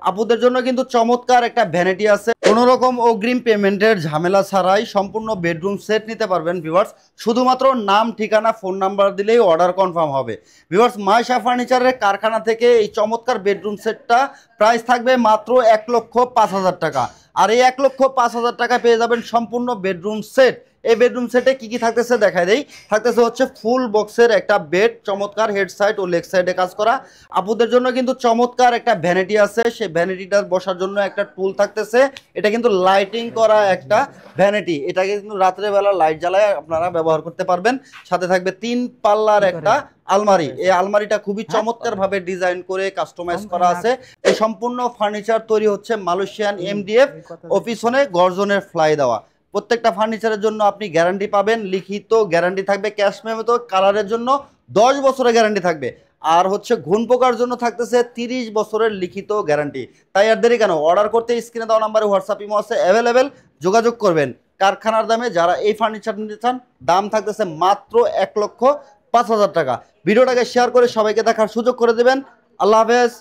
আপুদের জন্য কিন্তু চমৎকার একটা ভ্যানিটি আছে, কোনো রকম অগ্রিম পেমেন্টের ঝামেলা ছাড়াই সম্পূর্ণ বেডরুম সেট নিতে পারবেন ভিউয়ার্স। শুধুমাত্র নাম, ঠিকানা, ফোন নাম্বার দিলেই অর্ডার কনফার্ম হবে ভিউয়ার্স। মাইশা ফার্নিচারের কারখানা থেকে এই চমৎকার বেডরুম সেটটা প্রাইস থাকবে মাত্র 1,05,000 টাকা। আর এই 1,05,000 টাকা পেয়ে যাবেন সম্পূর্ণ বেডরুম সেট। এই বেডরুম সেটে কি কি থাকতেছে দেখাই দেই। থাকতেছে হচ্ছে ফুল বক্সের একটা বেড, চমৎকার হেড সাইড ও লেগ সাইডে কাজ করা। আপুদের জন্য কিন্তু চমৎকার একটা ভ্যানিটি আছে, সেই ভ্যানিটিটা বসার জন্য একটা টুল থাকতেছে। এটা কিন্তু লাইটিং করা একটা ভ্যানিটি, এটাকে কিন্তু রাত্রে বেলা লাইট জ্বালায় আপনারা ব্যবহার করতে পারবেন। সাথে থাকবে 3 পাল্লার একটা আলমারি। এই আলমারিটা খুবই চমৎকার ভাবে ডিজাইন করে কাস্টমাইজ করা আছে। এই সম্পূর্ণ ফার্নিচার তৈরি হচ্ছে মালয়েশিয়ান এমডিএফ ও পিছনে গর্জনের ফ্লাই দেওয়া। প্রত্যেকটা ফার্নিচারের জন্য আপনি গ্যারান্টি পাবেন, লিখিত গ্যারান্টি থাকবে, ক্যাশ মেমোতে কালারের জন্য 10 বছরের গ্যারান্টি থাকবে। আর হচ্ছে ঘুণ পোকার জন্য থাকতেছে 30 বছরের লিখিত গ্যারান্টি। তাই আর দেরি কেন, অর্ডার করতে স্ক্রিনে দেওয়া নাম্বারে হোয়াটসঅ্যাপ ইমো আছে অ্যাভেলেবেল, যোগাযোগ করবেন। কারখানার দামে যারা এই ফার্নিচার নিতে চান, দাম থাকতেছে মাত্র 1,05,000 টাকা। ভিডিওটাকে শেয়ার করে সবাইকে দেখার সুযোগ করে দেবেন। আল্লাহ হাফেজ।